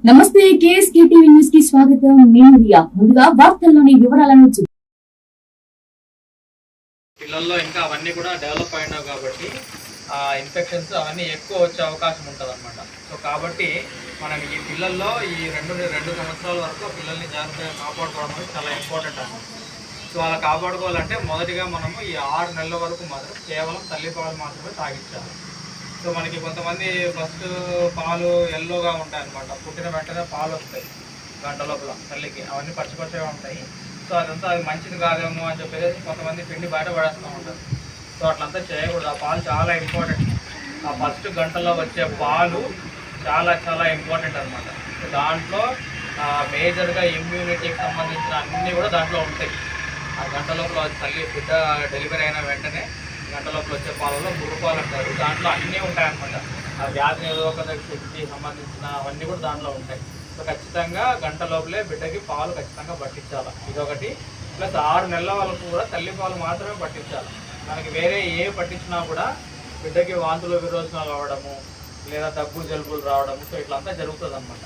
నమస్తే KSK TV news కి స్వాగతం. నేను రియా. ముందుగా వార్తల్లోని వివరాలను పిల్లల్లో ఇంకా అవన్నీ కూడా డెవలప్ అయినావు కాబట్టి ఇన్ఫెక్షన్స్ అవన్నీ ఎక్కువ వచ్చే అవకాశం ఉంటుంది అనమాట. సో కాబట్టి మనం ఈ పిల్లల్లో ఈ రెండు సంవత్సరాల వరకు పిల్లల్ని జాగ్రత్తగా కాపాడుకోవడం అనేది చాలా ఇంపార్టెంట్ అనమాట. సో అలా కాపాడుకోవాలంటే మొదటిగా మనము ఈ 6 నెలల వరకు మాత్రం కేవలం తల్లిపాలు మాత్రమే తాగించాలి. సో మనకి కొంతమంది ఫస్ట్ పాలు ఎల్లోగా ఉంటాయి అనమాట. పుట్టిన వెంటనే పాలు వస్తాయి గంట లోపల తల్లికి, అవన్నీ పచ్చిగా ఉంటాయి. సో అదంతా అది మంచిది కాదేమో అని చెప్పేసి కొంతమంది పిండి బయట పడేస్తూ ఉంటారు. సో అట్లంతా చేయకూడదు. ఆ పాలు చాలా ఇంపార్టెంట్. ఆ ఫస్ట్ గంటలో వచ్చే పాలు చాలా చాలా ఇంపార్టెంట్ అనమాట. సో దాంట్లో మేజర్గా ఇమ్యూనిటీకి సంబంధించిన అన్నీ కూడా దాంట్లో ఉంటాయి. ఆ గంట లోపల తల్లి బిడ్డ డెలివరీ అయిన వెంటనే గంట లోపల వచ్చే పాలలో గుర్రపాలు అంటారు. దాంట్లో అన్నీ ఉంటాయన్నమాట. ఆ వ్యాధి నిరోధక శక్తికి సంబంధించిన అవన్నీ కూడా దాంట్లో ఉంటాయి. సో ఖచ్చితంగా గంట లోపలే బిడ్డకి పాలు ఖచ్చితంగా పట్టించాలి. ఇదొకటి. ప్లస్ 6 నెలల వరకు కూడా తల్లి పాలు మాత్రమే పట్టించాలి. మనకి వేరే ఏ పట్టించినా కూడా బిడ్డకి వాంతులు విరోచనాలు అవ్వడము, లేదా దగ్గు జలుబులు రావడము, సో ఇట్లంతా జరుగుతుంది అనమాట.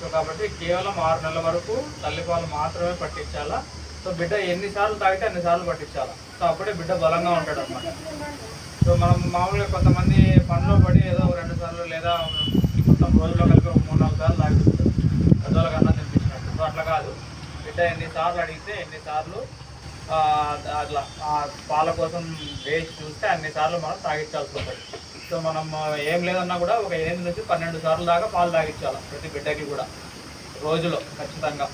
సో కాబట్టి కేవలం 6 నెలల వరకు తల్లిపాలు మాత్రమే పట్టించాలా. సో బిడ్డ ఎన్నిసార్లు తాగితే అన్నిసార్లు పట్టించాలి. సో అప్పుడే బిడ్డ బలంగా ఉంటాడు అనమాట. సో మనం మామూలుగా కొంతమంది పనిలో పడి ఏదో 2 సార్లు లేదా మొత్తం రోజులో కలిపి 3-4 సార్లు తాగిస్తారు పెద్దవాళ్ళకి అన్నం తినిపించినట్టు. సో అట్లా కాదు. బిడ్డ ఎన్నిసార్లు అడిగితే ఎన్నిసార్లు అట్లా పాల కోసం వేచి చూస్తే అన్నిసార్లు మనం తాగించాల్సి ఉంటుంది. సో మనం ఏం లేదన్నా కూడా ఒక 8 నుంచి 12 సార్లు దాకా పాలు తాగించాలి ప్రతి బిడ్డకి కూడా రోజులో ఖచ్చితంగా.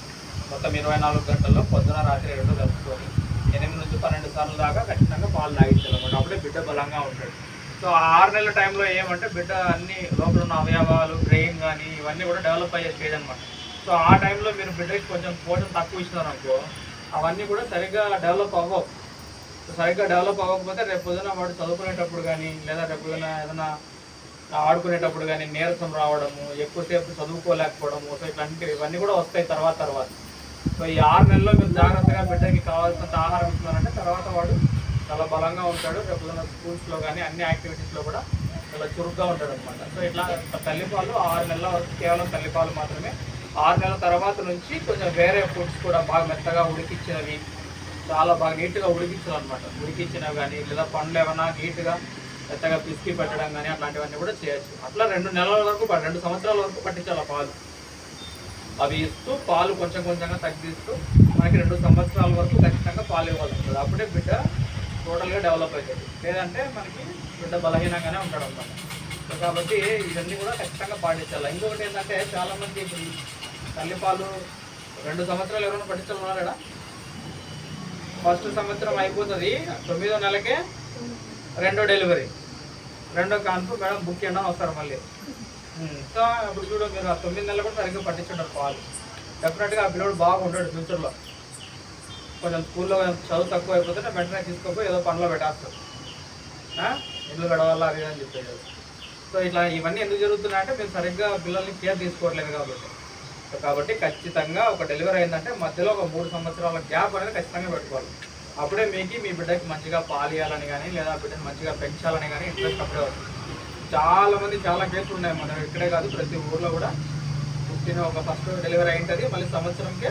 మొత్తం 24 గంటల్లో పొద్దున రాత్రి 2 కలుపుకొని 8 నుంచి 12 సార్లు దాకా ఖచ్చితంగా పాలు తాగించాలన్నమాట. అప్పుడే బిడ్డ బలంగా ఉంటాడు. సో 6 నెలల టైంలో ఏమంటే బిడ్డ అన్ని లోపల ఉన్న అవయవాలు, బ్రెయిన్ కానీ ఇవన్నీ కూడా డెవలప్ అయ్యే స్టేజ్ అనమాట. సో ఆ టైంలో మీరు బిడ్డకి కొంచెం పోషణ తక్కువ ఇచ్చినారనుకో అవన్నీ కూడా సరిగ్గా డెవలప్ అవ్వవు. సరిగ్గా డెవలప్ అవ్వకపోతే రేపు పొద్దున వాడు చదువుకునేటప్పుడు కానీ లేదా రేపు పొద్దున ఏదైనా ఆడుకునేటప్పుడు కానీ నీరసం రావడము, ఎక్కువసేపు చదువుకోలేకపోవడము, సో ఇవన్నీ కూడా వస్తాయి తర్వాత. సో ఈ 6 నెలల్లో మీరు జాగ్రత్తగా బిడ్డకి కావాల్సినంత ఆహారం ఇస్తున్నారంటే తర్వాత వాడు చాలా బలంగా ఉంటాడు. రేపు స్కూల్స్లో కానీ అన్ని యాక్టివిటీస్లో కూడా చాలా చురుగ్గా ఉంటాడు అనమాట. సో ఇట్లా తల్లిపాలు 6 నెలల వరకు కేవలం తల్లిపాలు మాత్రమే. 6 నెలల తర్వాత నుంచి కొంచెం వేరే ఫుడ్స్ కూడా బాగా మెత్తగా ఉడికిచ్చినవి, చాలా బాగా నీట్గా ఉడికించాలన్నమాట. ఉడికిచ్చినవి కానీ లేదా పండ్లు ఏమైనా నీట్గా మెత్తగా పిసికి పెట్టడం కానీ అట్లాంటివన్నీ కూడా చేయొచ్చు. అట్లా 2 నెలల వరకు 2 సంవత్సరాల వరకు పట్టించాలి పాలు. అవి ఇస్తూ పాలు కొంచెం కొంచెంగా తగ్గిస్తూ మనకి 2 సంవత్సరాల వరకు ఖచ్చితంగా పాలు ఇవ్వాల్సి ఉంటుంది. అప్పుడే బిడ్డ టోటల్గా డెవలప్ అవుతుంది. లేదంటే మనకి బిడ్డ బలహీనంగానే ఉంటాడు అనమాట. సో కాబట్టి ఇవన్నీ కూడా ఖచ్చితంగా పాటించాలి. ఇంకొకటి ఏంటంటే చాలామంది ఇప్పుడు తల్లిపాలు 2 సంవత్సరాలు ఎవరైనా పట్టించాలన్నారా, ఫస్ట్ సంవత్సరం అయిపోతుంది 9వ నెలకే 2వ డెలివరీ, 2వ కాన్పు మేడం బుక్ చేయడం వస్తారు మళ్ళీ. సో ఇప్పుడు చూడ మీరు ఆ 9 నెలలు కూడా సరిగ్గా పట్టించుంటారు పాలు. డెఫినెట్గా ఆ పిల్లడు బాగుంటాడు ఫ్యూచర్లో. కొంచెం స్కూల్లో చదువు తక్కువ అయిపోతే వెంటనే తీసుకోపోయి ఏదో పనిలో పెట్టేస్తారు, ఇల్లు గడవాలా అది అని చెప్పేది. సో ఇట్లా ఇవన్నీ ఎందుకు జరుగుతున్నాయంటే మీరు సరిగ్గా పిల్లల్ని కేర్ తీసుకోవట్లేదు కాబట్టి. సో కాబట్టి ఖచ్చితంగా ఒక డెలివరీ అయిందంటే మధ్యలో ఒక 3 సంవత్సరాల గ్యాప్ అనేది ఖచ్చితంగా పెట్టుకోవాలి. అప్పుడే మీకు మీ బిడ్డకి మంచిగా పాలు ఇవ్వాలని కానీ లేదా బిడ్డని మంచిగా పెంచాలని కానీ ఇంట్రెస్ట్ అప్పుడే వస్తుంది. చాలామంది చాలా కేసులు ఉన్నాయి మనం ఇక్కడే కాదు ప్రతి ఊర్లో కూడా. పుట్టిన ఒక ఫస్ట్ డెలివరీ అయింటుంది, మళ్ళీ సంవత్సరంకే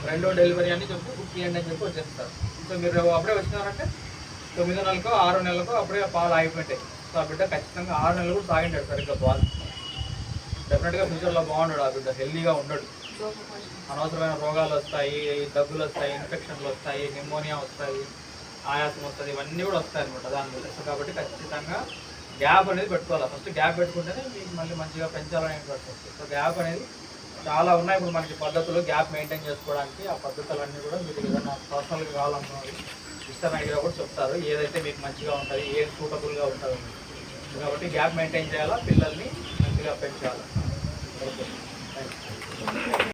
2వ డెలివరీ అని చెప్పి బుక్ చేయండి అని చెప్పి వచ్చేస్తారు. సో మీరు అప్పుడే వచ్చినారంటే 9 నెలలకో 6 నెలలకో అప్పుడే పాలు ఆగిపోయింటాయి. సో ఆ బిడ్డ ఖచ్చితంగా 6 నెలలు కూడా తాగింటాడు సరిగ్గా పాలు. డెఫినెట్గా ఫ్యూచర్లో బాగుంటాడు. ఆ బిడ్డ హెల్తీగా ఉండడు. అనవసరమైన రోగాలు వస్తాయి, దగ్గులు వస్తాయి, ఇన్ఫెక్షన్లు వస్తాయి, నిమోనియా వస్తాయి, ఆయాసం వస్తుంది, ఇవన్నీ కూడా వస్తాయి అనమాట దానివల్ల. సో కాబట్టి ఖచ్చితంగా గ్యాప్ అనేది పెట్టుకోవాలి. ఫస్ట్ గ్యాప్ పెట్టుకుంటేనే మీకు మళ్ళీ మంచిగా పెంచాలని పడుతుంది. సో గ్యాప్ అనేది చాలా ఉన్నాయి ఇప్పుడు మనకి పద్ధతులు గ్యాప్ మెయింటైన్ చేసుకోవడానికి. ఆ పద్ధతులన్నీ కూడా మీరు ఏదైనా పర్సనల్గా కావాలనుకున్నది ఇష్టమైన కూడా చెప్తారు, ఏదైతే మీకు మంచిగా ఉంటుంది, ఏది సూటబుల్గా ఉంటుంది. కాబట్టి గ్యాప్ మెయింటైన్ చేయాలా, పిల్లల్ని మంచిగా పెంచాలి. Okay, thank you.